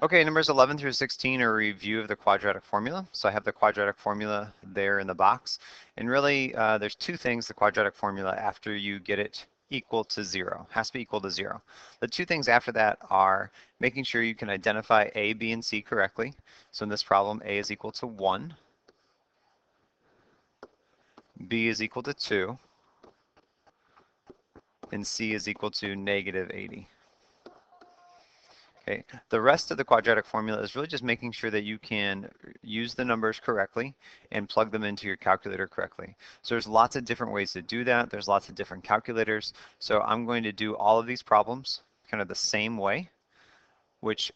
Okay, numbers 11 through 16 are a review of the quadratic formula. So I have the quadratic formula there in the box. And really, there's two things, the quadratic formula, after you get it equal to 0. Has to be equal to 0. The two things after that are making sure you can identify A, B, and C correctly. So in this problem, A is equal to 1, B is equal to 2, and C is equal to negative 80. Okay, the rest of the quadratic formula is really just making sure that you can use the numbers correctly and plug them into your calculator correctly. So there's lots of different ways to do that. There's lots of different calculators. So I'm going to do all of these problems kind of the same way, which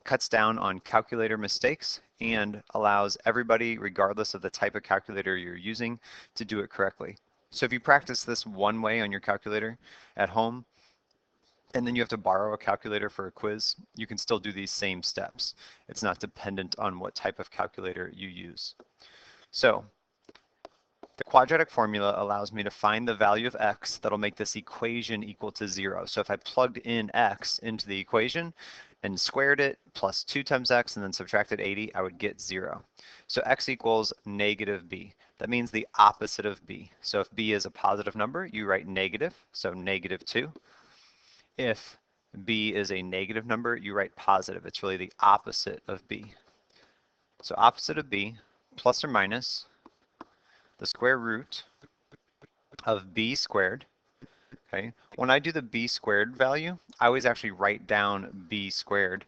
cuts down on calculator mistakes and allows everybody, regardless of the type of calculator you're using, to do it correctly. So if you practice this one way on your calculator at home, and then you have to borrow a calculator for a quiz, you can still do these same steps. It's not dependent on what type of calculator you use. So the quadratic formula allows me to find the value of x that'll make this equation equal to 0. So if I plugged in x into the equation and squared it plus 2 times x and then subtracted 80, I would get 0. So x equals negative b. That means the opposite of b. So if b is a positive number, you write negative, so negative 2. If b is a negative number, you write positive. It's really the opposite of b. So opposite of b, plus or minus the square root of b squared. Okay. When I do the b squared value, I always actually write down b squared.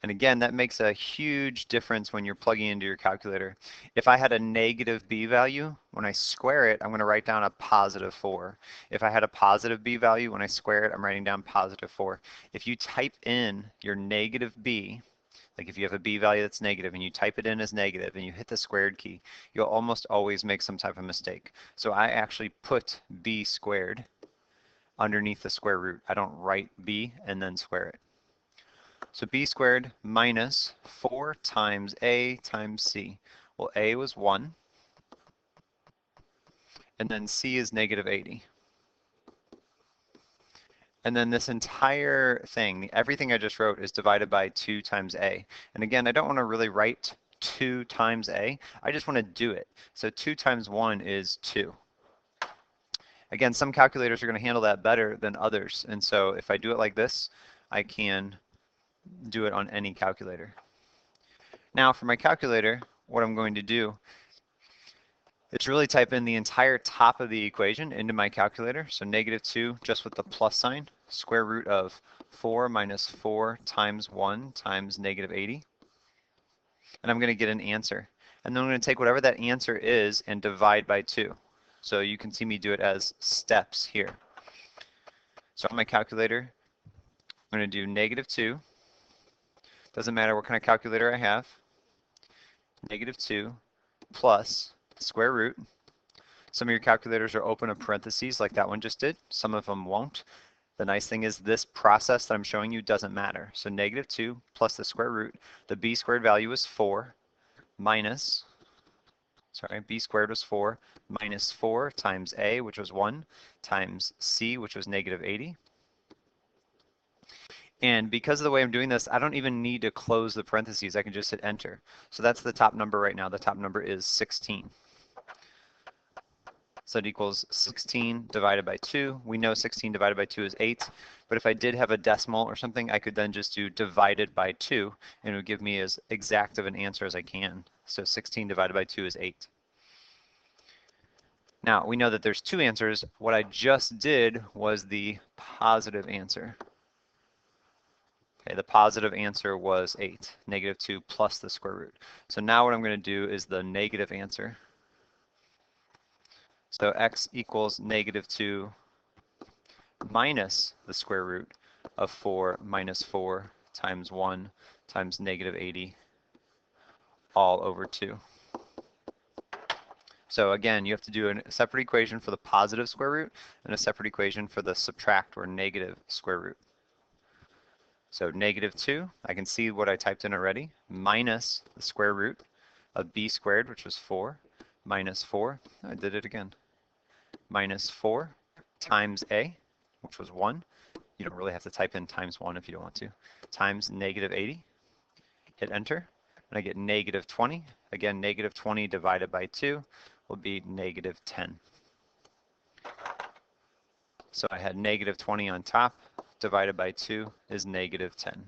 And again, that makes a huge difference when you're plugging into your calculator. If I had a negative b value, when I square it, I'm going to write down a positive 4. If I had a positive b value, when I square it, I'm writing down positive 4. If you type in your negative b, like if you have a b value that's negative and you type it in as negative and you hit the squared key, you'll almost always make some type of mistake. So I actually put b squared underneath the square root. I don't write b and then square it. So b squared minus 4 times a times c. Well, a was 1, and then c is negative 80. And then this entire thing, everything I just wrote, is divided by 2 times a. And again, I don't want to really write 2 times a. I just want to do it. So 2 times 1 is 2. Again, some calculators are going to handle that better than others. And so if I do it like this, I can do it on any calculator. Now for my calculator, what I'm going to do is really type in the entire top of the equation into my calculator. So negative 2 just with the plus sign, square root of 4 minus 4 times 1 times negative 80. And I'm going to get an answer. And then I'm going to take whatever that answer is and divide by 2. So you can see me do it as steps here. So on my calculator, I'm going to do negative 2. Doesn't matter what kind of calculator I have. Negative 2 plus square root. Some of your calculators are open a parentheses like that one just did. Some of them won't. The nice thing is this process that I'm showing you doesn't matter. So negative 2 plus the square root. The b squared value is 4 minus, b squared was 4 minus 4 times a, which was 1, times c, which was negative 80. And because of the way I'm doing this, I don't even need to close the parentheses. I can just hit enter. So that's the top number right now. The top number is 16. So it equals 16 divided by 2. We know 16 divided by 2 is 8. But if I did have a decimal or something, I could then just do divided by 2, and it would give me as exact of an answer as I can. So 16 divided by 2 is 8. Now, we know that there's two answers. What I just did was the positive answer. Okay, the positive answer was 8, negative 2 plus the square root. So now what I'm going to do is the negative answer. So x equals negative 2 minus the square root of 4 minus 4 times 1 times negative 80 all over 2. So again, you have to do a separate equation for the positive square root and a separate equation for the subtract or negative square root. So negative 2, I can see what I typed in already, minus the square root of b squared, which was 4, minus 4, minus 4 times a, which was 1, You don't really have to type in times 1 if you don't want to. Times negative 80, hit enter, and I get negative 20. Again, negative 20 divided by 2 will be negative 10. So I had negative 20 on top, divided by 2 is negative 10.